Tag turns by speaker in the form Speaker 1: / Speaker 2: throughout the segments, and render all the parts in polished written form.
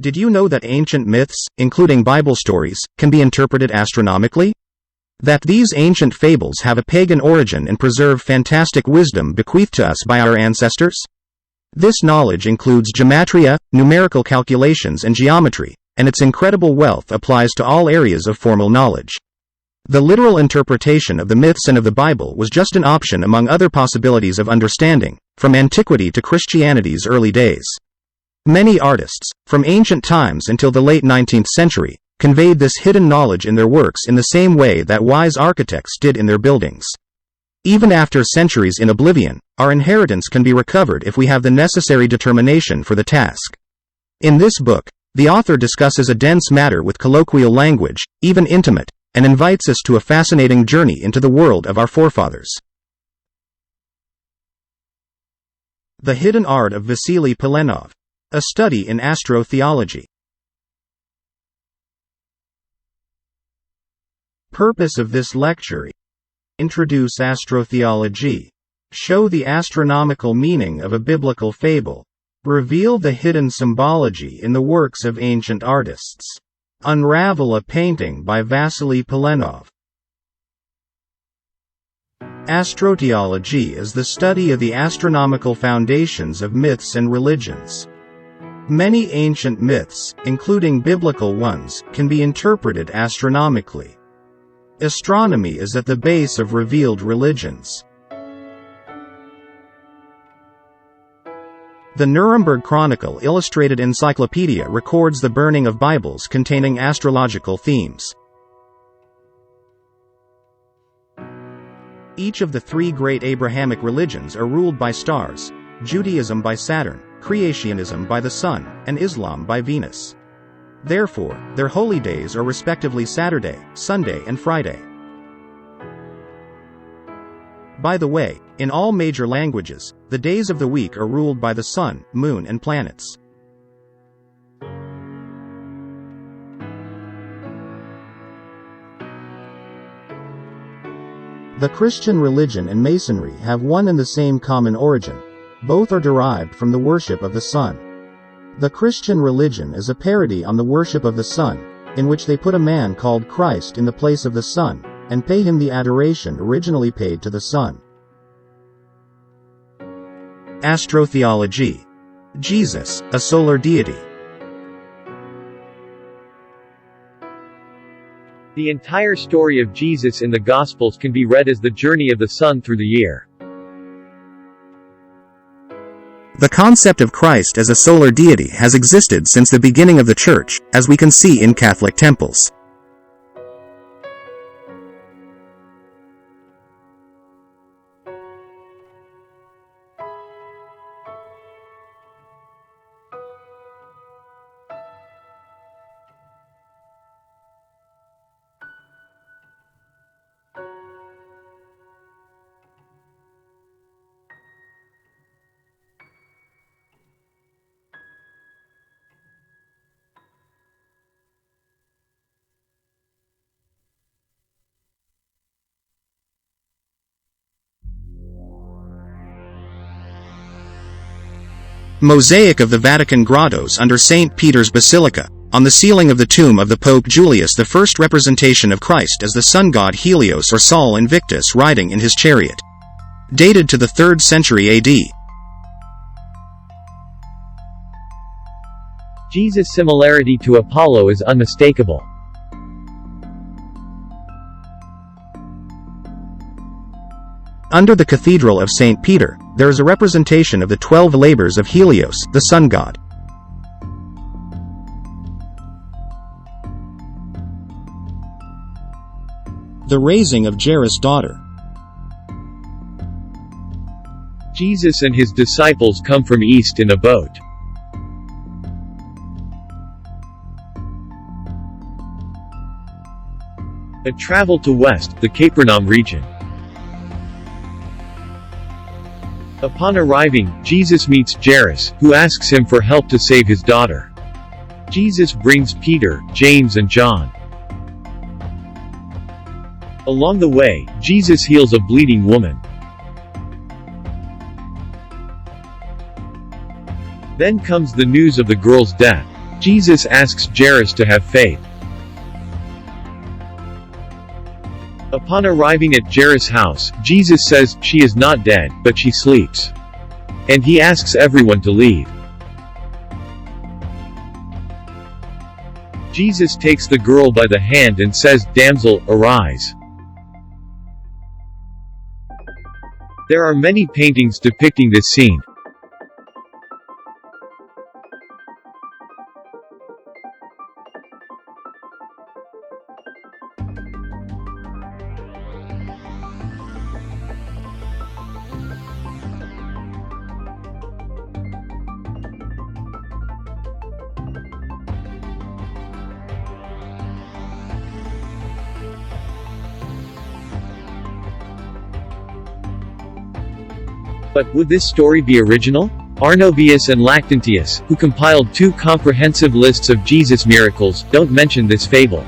Speaker 1: Did you know that ancient myths, including Bible stories, can be interpreted astronomically? That these ancient fables have a pagan origin and preserve fantastic wisdom bequeathed to us by our ancestors? This knowledge includes gematria, numerical calculations and geometry, and its incredible wealth applies to all areas of formal knowledge. The literal interpretation of the myths and of the Bible was just an option among other possibilities of understanding, from antiquity to Christianity's early days. Many artists, from ancient times until the late 19th century, conveyed this hidden knowledge in their works in the same way that wise architects did in their buildings. Even after centuries in oblivion, our inheritance can be recovered if we have the necessary determination for the task. In this book, the author discusses a dense matter with colloquial language, even intimate, and invites us to a fascinating journey into the world of our forefathers. The Hidden Art of Vasily Polenov. A Study in Astrotheology. Purpose of this lecture: introduce astrotheology, show the astronomical meaning of a biblical fable, reveal the hidden symbology in the works of ancient artists, unravel a painting by Vasily Polenov. Astrotheology is the study of the astronomical foundations of myths and religions. Many ancient myths, including biblical ones, can be interpreted astronomically. Astronomy is at the base of revealed religions. The Nuremberg Chronicle Illustrated Encyclopedia records the burning of Bibles containing astrological themes. Each of the three great Abrahamic religions are ruled by stars: Judaism by Saturn, Creationism by the Sun, and Islam by Venus. Therefore, their holy days are respectively Saturday, Sunday, and Friday. By the way, in all major languages, the days of the week are ruled by the sun, moon, and planets. The Christian religion and Masonry have one and the same common origin. Both are derived from the worship of the sun. The Christian religion is a parody on the worship of the sun, in which they put a man called Christ in the place of the sun, and pay him the adoration originally paid to the sun. Astrotheology. Jesus, a solar deity.
Speaker 2: The entire story of Jesus in the Gospels can be read as the journey of the sun through the year.
Speaker 1: The concept of Christ as a solar deity has existed since the beginning of the Church, as we can see in Catholic temples. Mosaic of the Vatican grottos under St. Peter's Basilica. On the ceiling of the tomb of the Pope Julius, the first representation of Christ as the sun god Helios or Sol Invictus riding in his chariot. Dated to the 3rd century AD.
Speaker 2: Jesus' similarity to Apollo is unmistakable.
Speaker 1: Under the Cathedral of St. Peter, there is a representation of the 12 labors of Helios, the sun god. The raising of Jairus' daughter.
Speaker 2: Jesus and his disciples come from east in a boat. A travel to west, the Capernaum region. Upon arriving, Jesus meets Jairus, who asks him for help to save his daughter. Jesus brings Peter, James and John. Along the way, Jesus heals a bleeding woman. Then comes the news of the girl's death. Jesus asks Jairus to have faith. Upon arriving at Jairus' house, Jesus says, she is not dead, but she sleeps. And he asks everyone to leave. Jesus takes the girl by the hand and says, damsel, arise. There are many paintings depicting this scene. But would this story be original? Arnobius and Lactantius, who compiled 2 comprehensive lists of Jesus' miracles, don't mention this fable.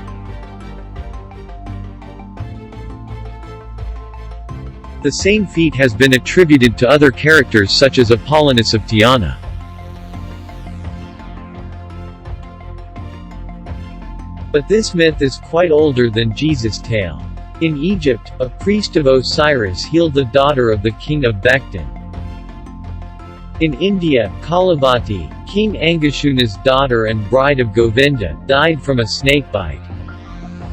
Speaker 2: The same feat has been attributed to other characters such as Apollonius of Tyana. But this myth is quite older than Jesus' tale. In Egypt, a priest of Osiris healed the daughter of the king of Bektan. In India, Kalavati, King Angashuna's daughter and bride of Govinda, died from a snakebite.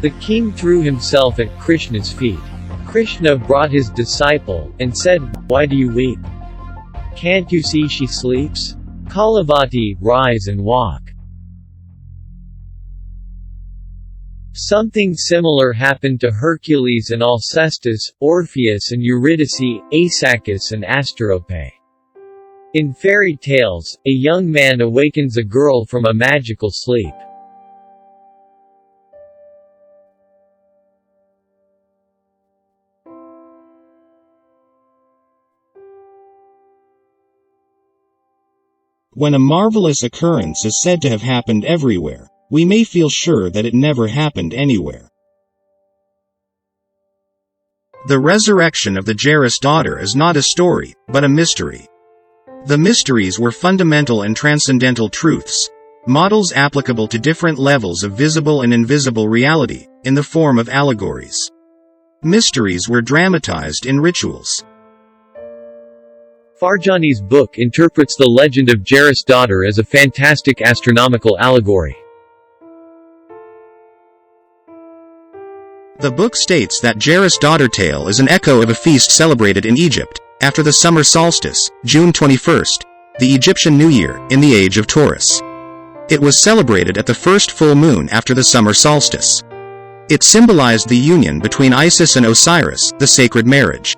Speaker 2: The king threw himself at Krishna's feet. Krishna brought his disciple, and said, why do you weep? Can't you see she sleeps? Kalavati, rise and walk. Something similar happened to Hercules and Alcestis, Orpheus and Eurydice, Aeschylus and Asterope. In fairy tales, a young man awakens a girl from a magical sleep.
Speaker 1: When a marvelous occurrence is said to have happened everywhere, we may feel sure that it never happened anywhere. The resurrection of the Jairus daughter is not a story, but a mystery. The mysteries were fundamental and transcendental truths, models applicable to different levels of visible and invisible reality, in the form of allegories. Mysteries were dramatized in rituals.
Speaker 2: Farjani's book interprets the legend of Jairus' daughter as a fantastic astronomical allegory.
Speaker 1: The book states that Jairus' daughter tale is an echo of a feast celebrated in Egypt, after the summer solstice, June 21st, the Egyptian New Year, in the age of Taurus. It was celebrated at the first full moon after the summer solstice. It symbolized the union between Isis and Osiris, the sacred marriage.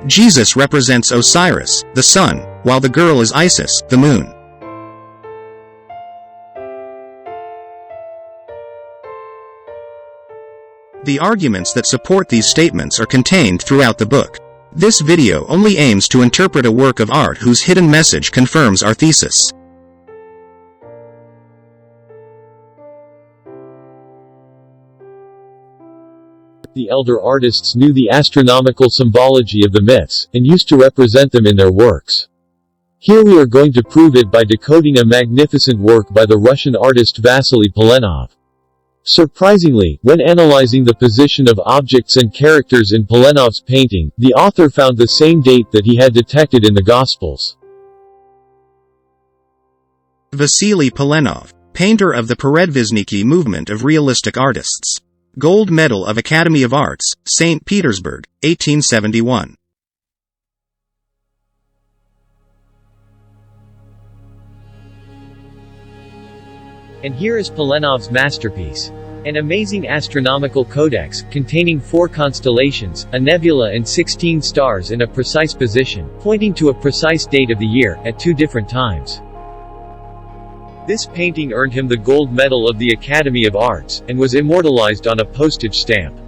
Speaker 1: Jesus represents Osiris, the sun, while the girl is Isis, the moon. The arguments that support these statements are contained throughout the book. This video only aims to interpret a work of art whose hidden message confirms our thesis.
Speaker 2: The elder artists knew the astronomical symbology of the myths, and used to represent them in their works. Here we are going to prove it by decoding a magnificent work by the Russian artist Vasily Polenov. Surprisingly, when analyzing the position of objects and characters in Polenov's painting, the author found the same date that he had detected in the Gospels.
Speaker 1: Vasily Polenov, painter of the Peredvishniki movement of realistic artists. Gold Medal of Academy of Arts, St. Petersburg, 1871.
Speaker 2: And here is Polenov's masterpiece. An amazing astronomical codex, containing 4 constellations, a nebula and 16 stars in a precise position, pointing to a precise date of the year, at 2 different times. This painting earned him the Gold Medal of the Academy of Arts, and was immortalized on a postage stamp.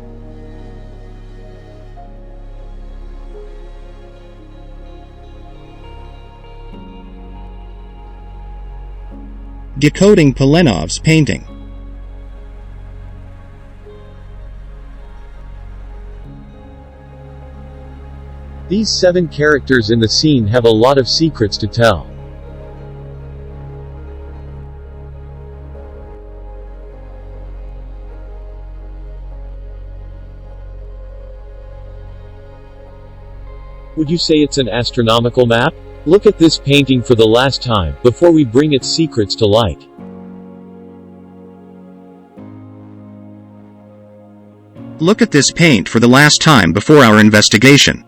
Speaker 1: Decoding Polenov's painting.
Speaker 2: These 7 characters in the scene have a lot of secrets to tell. Would you say it's an astronomical map? Look at this painting for the last time, before we bring its secrets to light.
Speaker 1: Look at this paint for the last time before our investigation.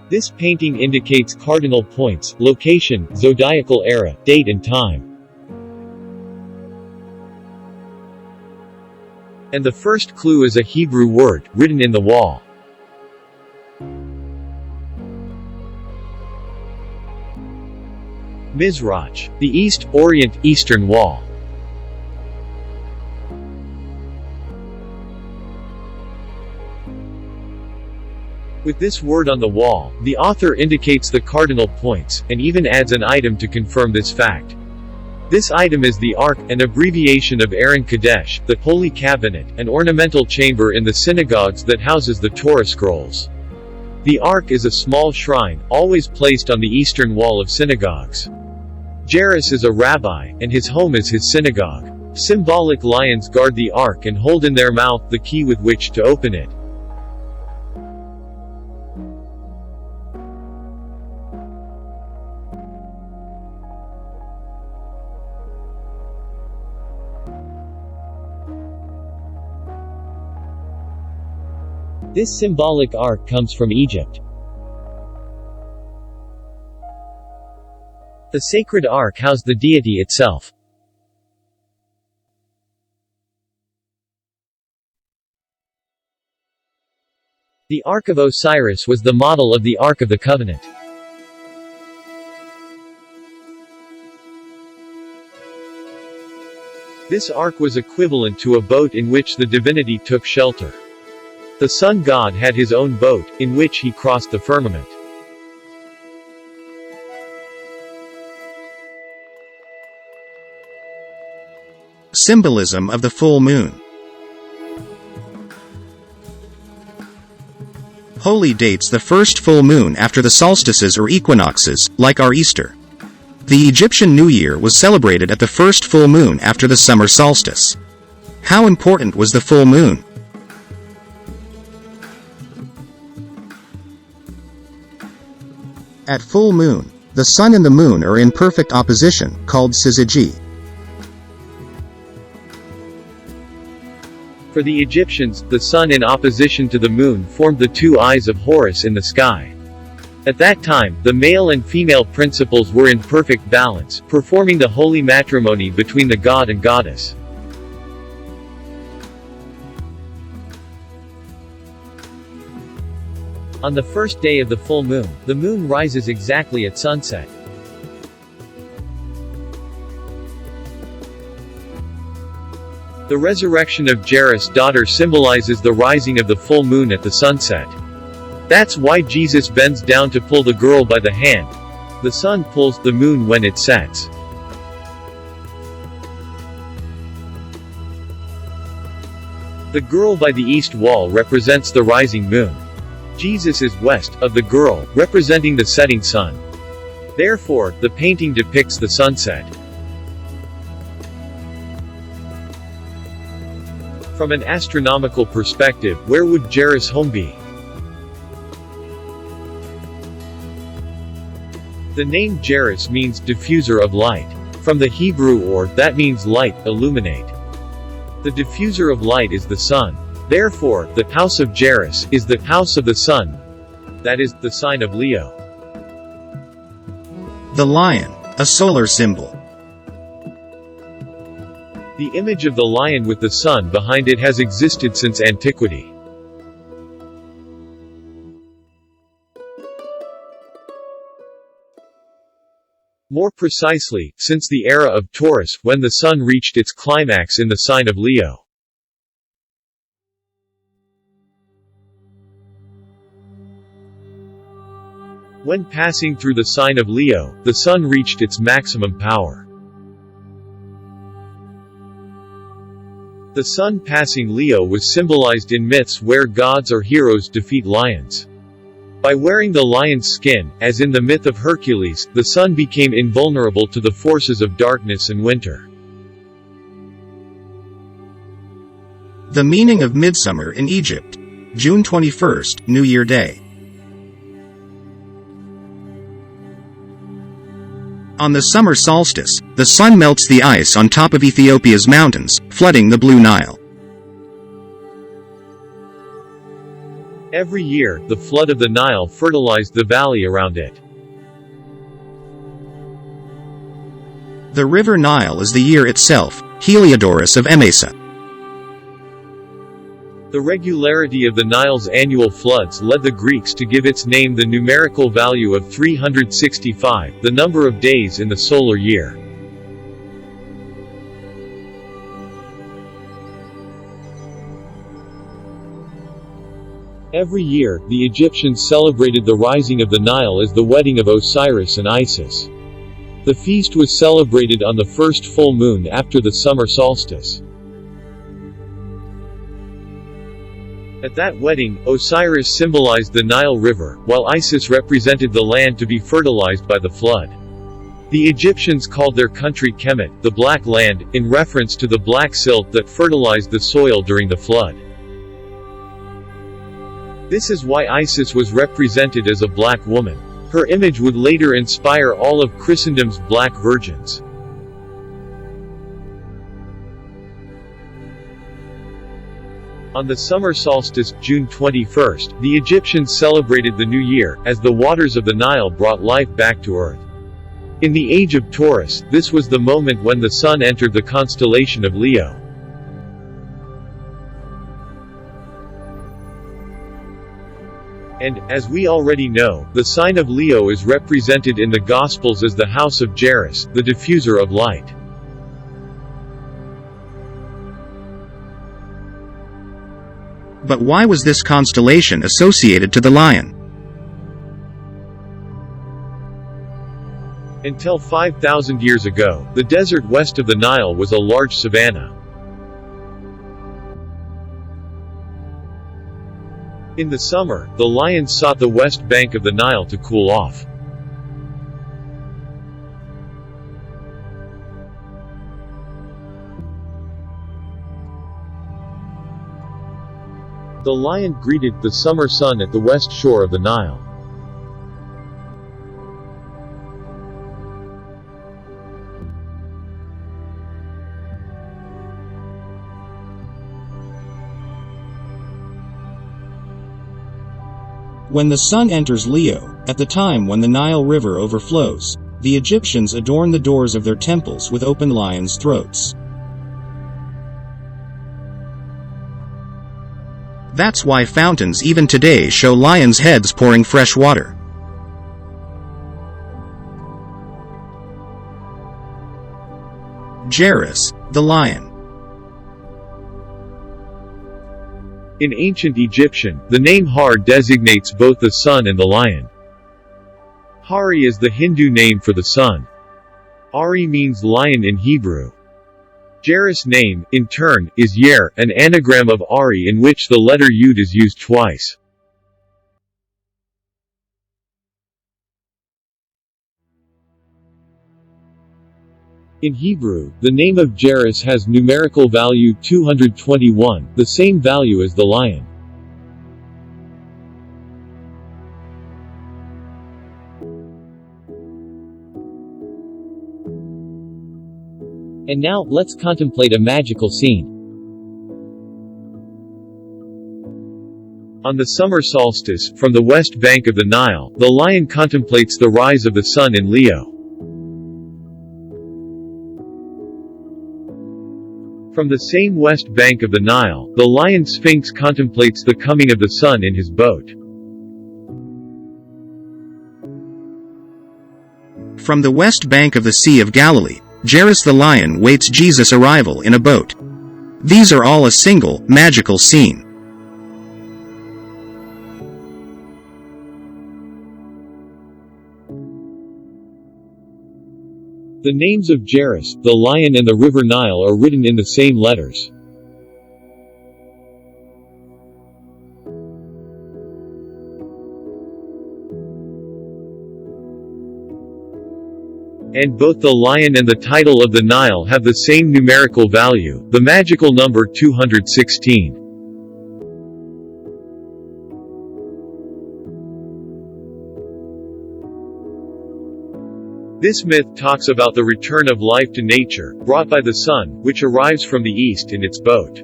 Speaker 2: This painting indicates cardinal points, location, zodiacal era, date and time. And the first clue is a Hebrew word, written in the wall. Mizrach, the east, orient, eastern wall. With this word on the wall, the author indicates the cardinal points, and even adds an item to confirm this fact. This item is the Ark, an abbreviation of Aaron Kadesh, the Holy Cabinet, an ornamental chamber in the synagogues that houses the Torah scrolls. The Ark is a small shrine, always placed on the eastern wall of synagogues. Jairus is a rabbi, and his home is his synagogue. Symbolic lions guard the Ark and hold in their mouth the key with which to open it. This symbolic ark comes from Egypt. The sacred ark housed the deity itself. The Ark of Osiris was the model of the Ark of the Covenant. This ark was equivalent to a boat in which the divinity took shelter. The sun god had his own boat, in which he crossed the firmament.
Speaker 1: Symbolism of the full moon. Holy dates the first full moon after the solstices or equinoxes, like our Easter. The Egyptian New Year was celebrated at the first full moon after the summer solstice. How important was the full moon? At full moon, the sun and the moon are in perfect opposition, called syzygy.
Speaker 2: For the Egyptians, the sun in opposition to the moon formed the two eyes of Horus in the sky. At that time, the male and female principles were in perfect balance, performing the holy matrimony between the god and goddess. On the first day of the full moon, the moon rises exactly at sunset. The resurrection of Jairus' daughter symbolizes the rising of the full moon at the sunset. That's why Jesus bends down to pull the girl by the hand. The sun pulls the moon when it sets. The girl by the east wall represents the rising moon. Jesus is west of the girl, representing the setting sun. Therefore, the painting depicts the sunset. From an astronomical perspective, where would Jairus' home be? The name Jairus means diffuser of light. From the Hebrew or, that means light, illuminate. The diffuser of light is the sun. Therefore, the house of Jairus is the house of the sun, that is, the sign of Leo.
Speaker 1: The lion, a solar symbol.
Speaker 2: The image of the lion with the sun behind it has existed since antiquity. More precisely, since the era of Taurus, when the sun reached its climax in the sign of Leo. When passing through the sign of Leo, the sun reached its maximum power. The sun passing Leo was symbolized in myths where gods or heroes defeat lions. By wearing the lion's skin, as in the myth of Hercules, the sun became invulnerable to the forces of darkness and winter.
Speaker 1: The meaning of midsummer in Egypt. June 21st, New Year Day. On the summer solstice, the sun melts the ice on top of Ethiopia's mountains, flooding the Blue Nile.
Speaker 2: Every year, the flood of the Nile fertilized the valley around it.
Speaker 1: The river Nile is the year itself, Heliodorus of Emesa.
Speaker 2: The regularity of the Nile's annual floods led the Greeks to give its name the numerical value of 365, the number of days in the solar year. Every year, the Egyptians celebrated the rising of the Nile as the wedding of Osiris and Isis. The feast was celebrated on the first full moon after the summer solstice. At that wedding, Osiris symbolized the Nile River, while Isis represented the land to be fertilized by the flood. The Egyptians called their country Kemet, the Black Land, in reference to the black silt that fertilized the soil during the flood. This is why Isis was represented as a black woman. Her image would later inspire all of Christendom's black virgins. On the summer solstice, June 21st, the Egyptians celebrated the new year, as the waters of the Nile brought life back to earth. In the age of Taurus, this was the moment when the sun entered the constellation of Leo. And, as we already know, the sign of Leo is represented in the Gospels as the house of Jairus, the diffuser of light.
Speaker 1: But why was this constellation associated to the lion?
Speaker 2: Until 5,000 years ago, the desert west of the Nile was a large savanna. In the summer, the lions sought the west bank of the Nile to cool off. The lion greeted the summer sun at the west shore of the Nile.
Speaker 1: When the sun enters Leo, at the time when the Nile River overflows, the Egyptians adorn the doors of their temples with open lions' throats. That's why fountains even today show lions' heads pouring fresh water. Jairus, the lion.
Speaker 2: In ancient Egyptian, the name Har designates both the sun and the lion. Hari is the Hindu name for the sun. Ari means lion in Hebrew. Jairus' name, in turn, is Yer, an anagram of Ari in which the letter Yud is used twice. In Hebrew, the name of Jairus has numerical value 221, the same value as the lion. And now, let's contemplate a magical scene. On the summer solstice, from the west bank of the Nile, the lion contemplates the rise of the sun in Leo. From the same west bank of the Nile, the lion Sphinx contemplates the coming of the sun in his boat.
Speaker 1: From the west bank of the Sea of Galilee, Jairus the lion waits Jesus' arrival in a boat. These are all a single, magical scene.
Speaker 2: The names of Jairus, the lion and the river Nile are written in the same letters. And both the lion and the title of the Nile have the same numerical value, the magical number 216. This myth talks about the return of life to nature, brought by the sun, which arrives from the east in its boat.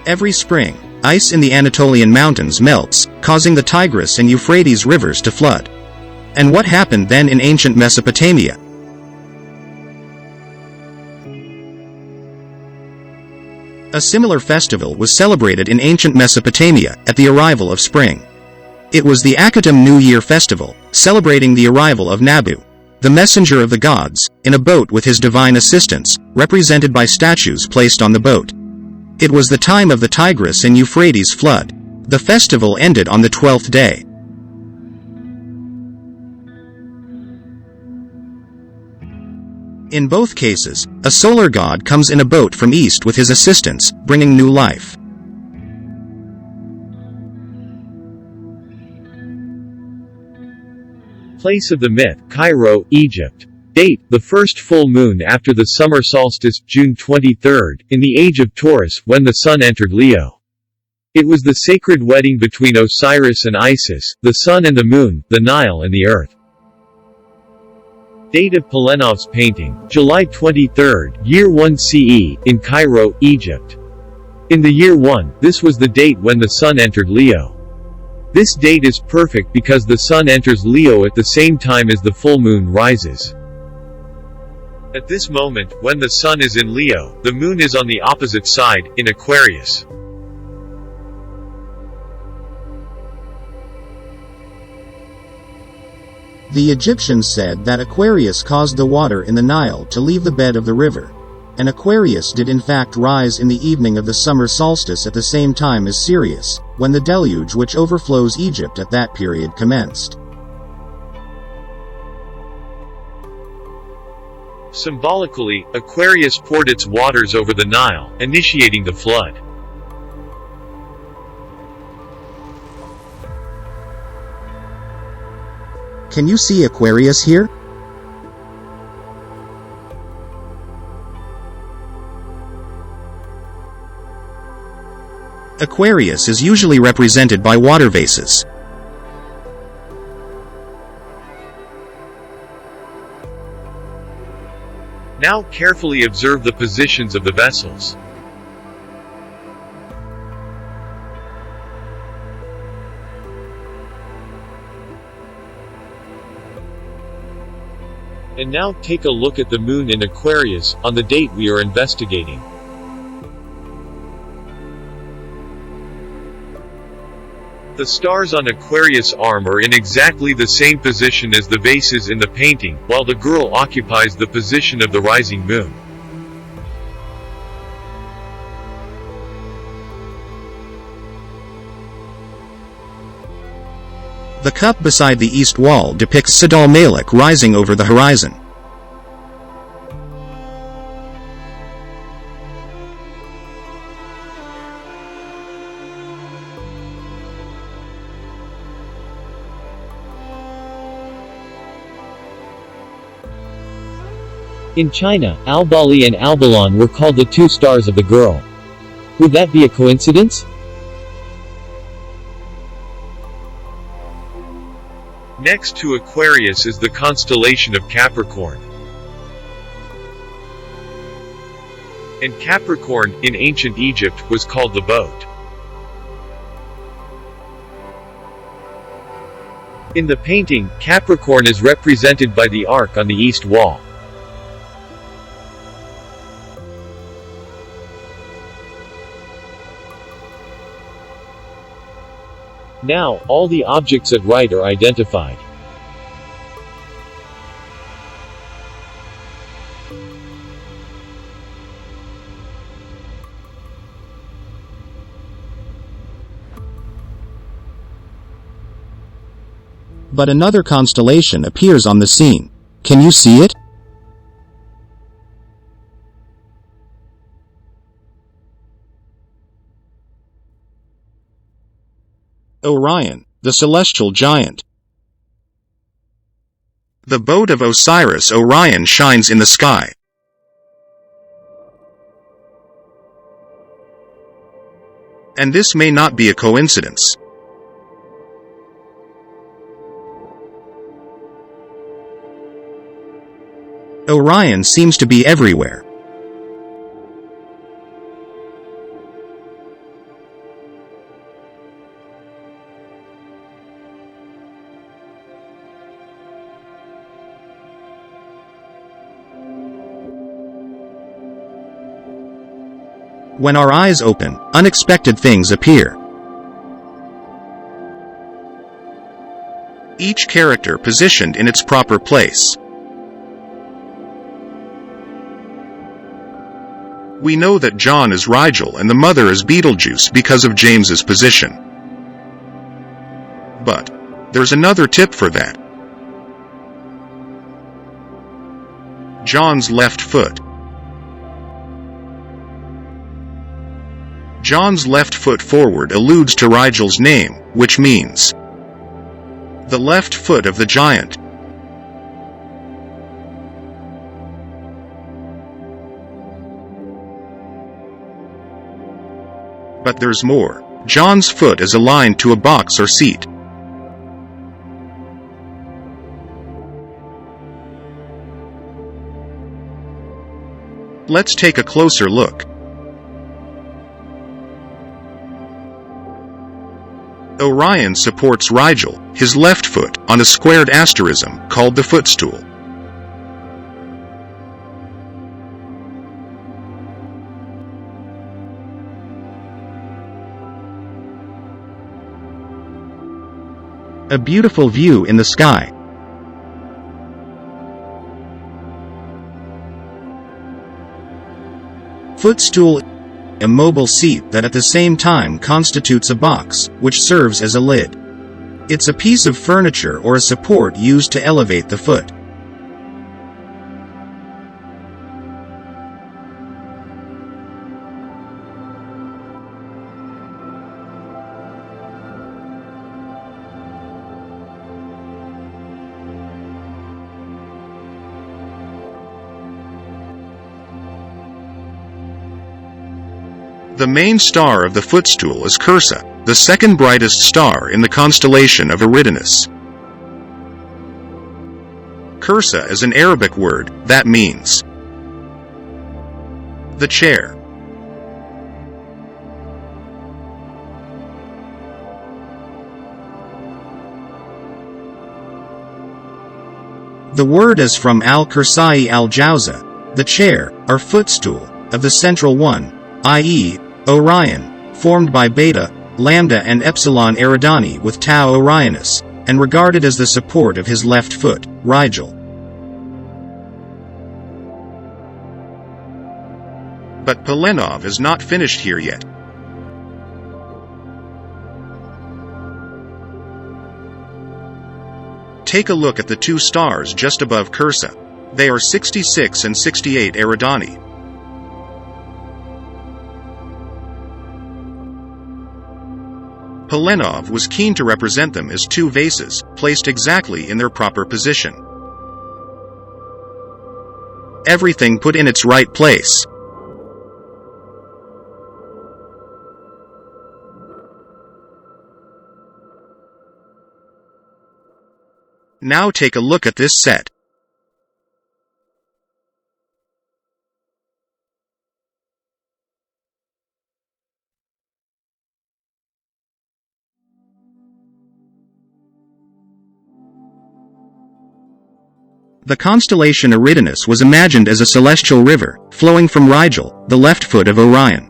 Speaker 1: Every spring, ice in the Anatolian mountains melts, causing the Tigris and Euphrates rivers to flood. And what happened then in ancient Mesopotamia? A similar festival was celebrated in ancient Mesopotamia at the arrival of spring. It was the Akatim New Year festival, celebrating the arrival of Nabu, the messenger of the gods, in a boat with his divine assistants, represented by statues placed on the boat. It was the time of the Tigris and Euphrates flood. The festival ended on the 12th day. In both cases, a solar god comes in a boat from east with his assistants, bringing new life.
Speaker 2: Place of the myth, Cairo, Egypt. Date, the first full moon after the summer solstice, June 23, in the age of Taurus, when the sun entered Leo. It was the sacred wedding between Osiris and Isis, the sun and the moon, the Nile and the earth. Date of Polenov's painting, July 23, year 1 CE, in Cairo, Egypt. In the year 1, this was the date when the sun entered Leo. This date is perfect because the sun enters Leo at the same time as the full moon rises. At this moment, when the sun is in Leo, the moon is on the opposite side, in Aquarius.
Speaker 1: The Egyptians said that Aquarius caused the water in the Nile to leave the bed of the river. And Aquarius did in fact rise in the evening of the summer solstice at the same time as Sirius, when the deluge which overflows Egypt at that period commenced.
Speaker 2: Symbolically, Aquarius poured its waters over the Nile, initiating the flood.
Speaker 1: Can you see Aquarius here? Aquarius is usually represented by water vases.
Speaker 2: Now carefully observe the positions of the vessels. And now take a look at the moon in Aquarius, on the date we are investigating. The stars on Aquarius' arm are in exactly the same position as the vases in the painting, while the girl occupies the position of the rising moon.
Speaker 1: The cup beside the east wall depicts Sidal Malik rising over the horizon.
Speaker 2: In China, Albali and Albalon were called the two stars of the girl. Would that be a coincidence? Next to Aquarius is the constellation of Capricorn. And Capricorn, in ancient Egypt, was called the boat. In the painting, Capricorn is represented by the ark on the east wall. Now, all the objects at right are identified.
Speaker 1: But another constellation appears on the scene. Can you see it? Orion, the celestial giant. The boat of Osiris Orion shines in the sky. And this may not be a coincidence. Orion seems to be everywhere. When our eyes open, unexpected things appear. Each character positioned in its proper place. We know that John is Rigel and the mother is Betelgeuse because of James's position. But there's another tip for that. John's left foot. John's left foot forward alludes to Rigel's name, which means the left foot of the giant. But there's more. John's foot is aligned to a box or seat. Let's take a closer look. Orion supports Rigel, his left foot, on a squared asterism called the footstool. A beautiful view in the sky. Footstool, a mobile seat that at the same time constitutes a box, which serves as a lid. It's a piece of furniture or a support used to elevate the foot. The main star of the footstool is Cursa, the second brightest star in the constellation of Eridanus. Cursa is an Arabic word that means the chair. The word is from al-Kursai al-Jawza, the chair, or footstool, of the central one, i.e., Orion, formed by Beta, Lambda and Epsilon Eridani with Tau Orionis, and regarded as the support of his left foot, Rigel. But Polenov is not finished here yet. Take a look at the two stars just above Cursa. They are 66 and 68 Eridani. Polenov was keen to represent them as two vases, placed exactly in their proper position. Everything put in its right place. Now take a look at this set. The constellation Eridanus was imagined as a celestial river, flowing from Rigel, the left foot of Orion.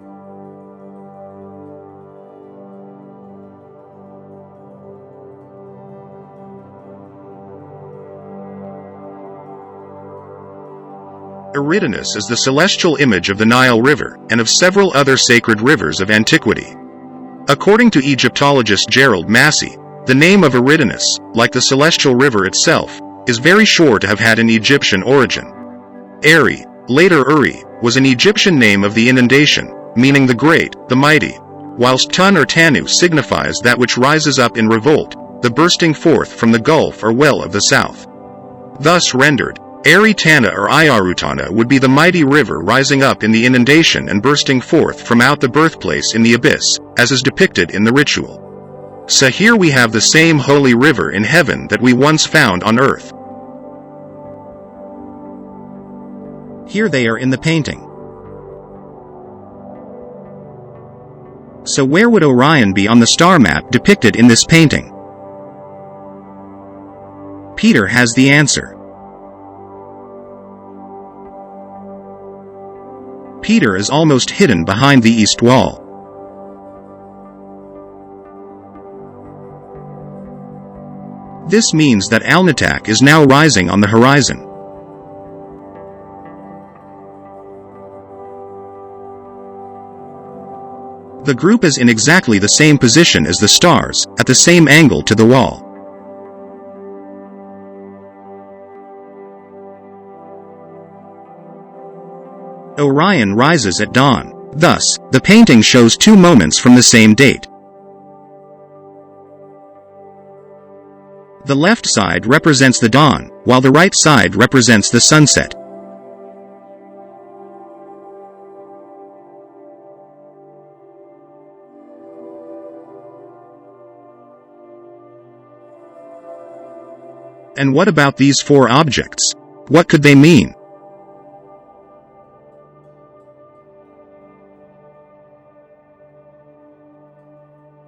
Speaker 1: Eridanus is the celestial image of the Nile River, and of several other sacred rivers of antiquity. According to Egyptologist Gerald Massey, the name of Eridanus, like the celestial river itself, is very sure to have had an Egyptian origin. Eri, later Uri, was an Egyptian name of the inundation, meaning the great, the mighty. whilst Tun or Tanu signifies that which rises up in revolt, the bursting forth from the gulf or well of the south. Thus rendered, Eritana or Iarutana would be the mighty river rising up in the inundation and bursting forth from out the birthplace in the abyss, as is depicted in the ritual. So here we have the same holy river in heaven that we once found on earth. Here they are in the painting. So where would Orion be on the star map depicted in this painting? Peter has the answer. Peter is almost hidden behind the east wall. This means that Alnitak is now rising on the horizon. The group is in exactly the same position as the stars, at the same angle to the wall. Orion rises at dawn. Thus, the painting shows two moments from the same date. The left side represents the dawn, while the right side represents the sunset. And what about these four objects? What could they mean?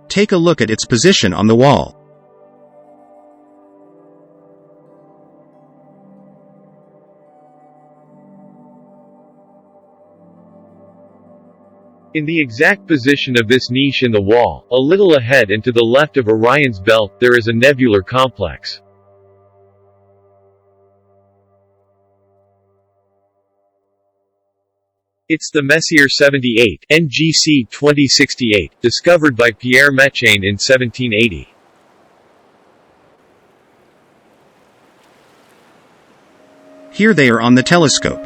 Speaker 1: Take a look at its position on the wall.
Speaker 2: In the exact position of this niche in the wall, a little ahead and to the left of Orion's belt, there is a nebular complex. It's the Messier 78, NGC 2068, discovered by Pierre Méchain in 1780.
Speaker 1: Here they are on the telescope.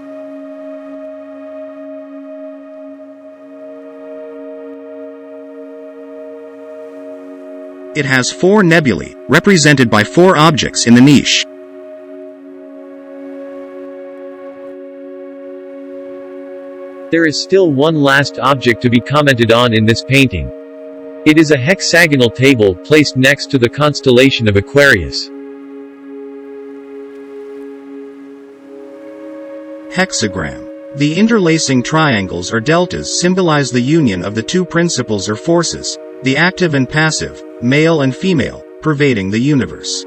Speaker 1: It has four nebulae, represented by four objects in the niche.
Speaker 2: There is still one last object to be commented on in this painting. It is a hexagonal table placed next to the constellation of Aquarius.
Speaker 1: Hexagram. The interlacing triangles or deltas symbolize the union of the two principles or forces, the active and passive, male and female, pervading the universe.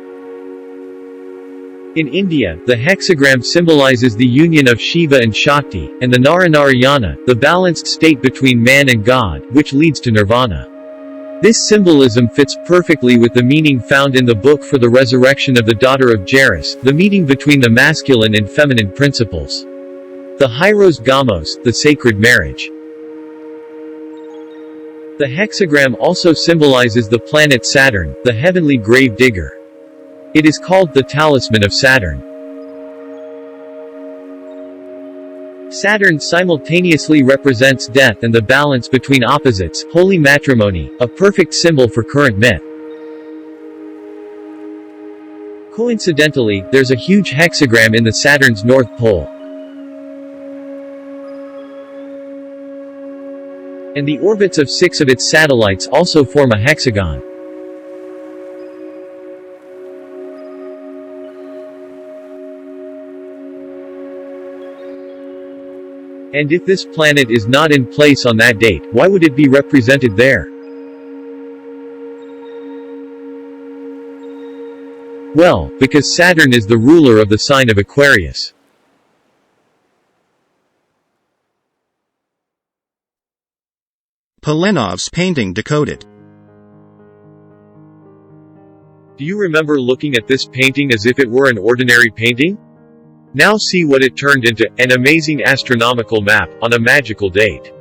Speaker 2: In India, the hexagram symbolizes the union of Shiva and Shakti, and the Nara-Narayana, the balanced state between man and God, which leads to nirvana. This symbolism fits perfectly with the meaning found in the book for the resurrection of the daughter of Jairus, the meeting between the masculine and feminine principles. The Hyros Gamos, the sacred marriage. The hexagram also symbolizes the planet Saturn, the heavenly grave digger. It is called the talisman of Saturn. Saturn simultaneously represents death and the balance between opposites, holy matrimony, a perfect symbol for current myth. Coincidentally, there's a huge hexagram in the Saturn's north pole. And the orbits of 6 of its satellites also form a hexagon. And if this planet is not in place on that date, why would it be represented there? Well, because Saturn is the ruler of the sign of Aquarius.
Speaker 1: Polenov's painting decoded.
Speaker 2: Do you remember looking at this painting as if it were an ordinary painting? Now see what it turned into, an amazing astronomical map, on a magical date.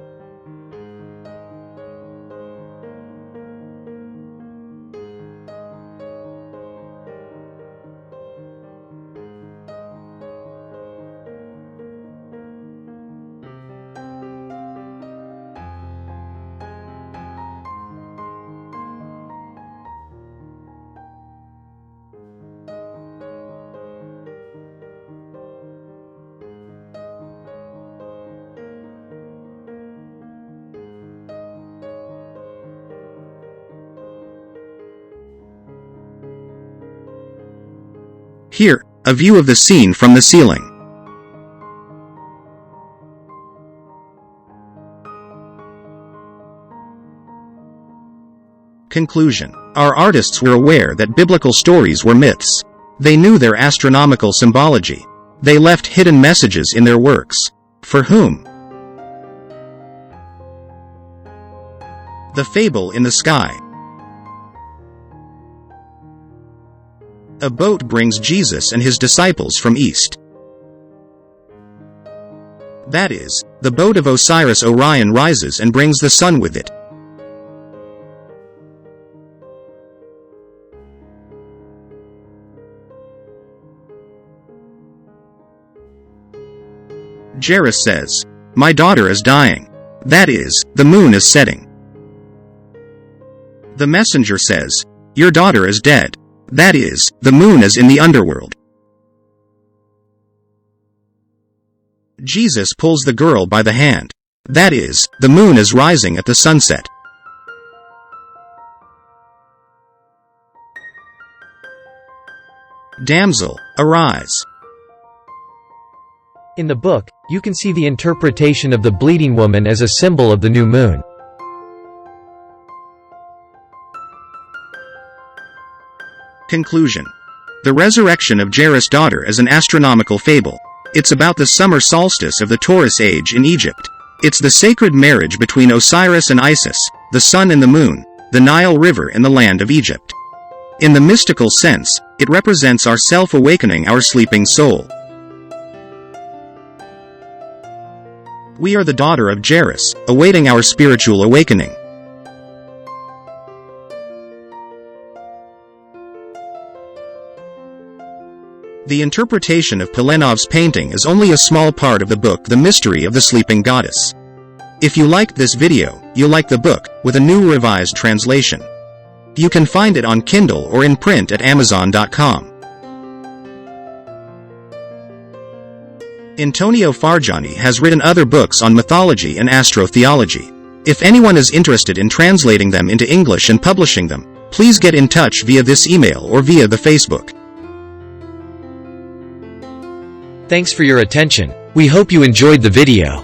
Speaker 1: Here, a view of the scene from the ceiling. Conclusion. Our artists were aware that biblical stories were myths. They knew their astronomical symbology. They left hidden messages in their works. For whom? The fable in the sky. A boat brings Jesus and his disciples from east. That is, the boat of Osiris Orion rises and brings the sun with it. Jairus says, "My daughter is dying." That is, the moon is setting. The messenger says, "Your daughter is dead." That is, the moon is in the underworld. Jesus pulls the girl by the hand. That is, the moon is rising at the sunset. Damsel, arise.
Speaker 3: In the book, you can see the interpretation of the bleeding woman as a symbol of the new moon.
Speaker 1: Conclusion. The resurrection of Jairus' daughter is an astronomical fable. It's about the summer solstice of the Taurus age in Egypt. It's the sacred marriage between Osiris and Isis, the sun and the moon, the Nile River and the land of Egypt. In the mystical sense, it represents our self-awakening, our sleeping soul. We are the daughter of Jairus, awaiting our spiritual awakening. The interpretation of Polenov's painting is only a small part of the book The Mystery of the Sleeping Goddess. If you liked this video, you'll like the book, with a new revised translation. You can find it on Kindle or in print at Amazon.com. Antonio Farjani has written other books on mythology and astrotheology. If anyone is interested in translating them into English and publishing them, please get in touch via this email or via the Facebook.
Speaker 3: Thanks for your attention. We hope you enjoyed the video.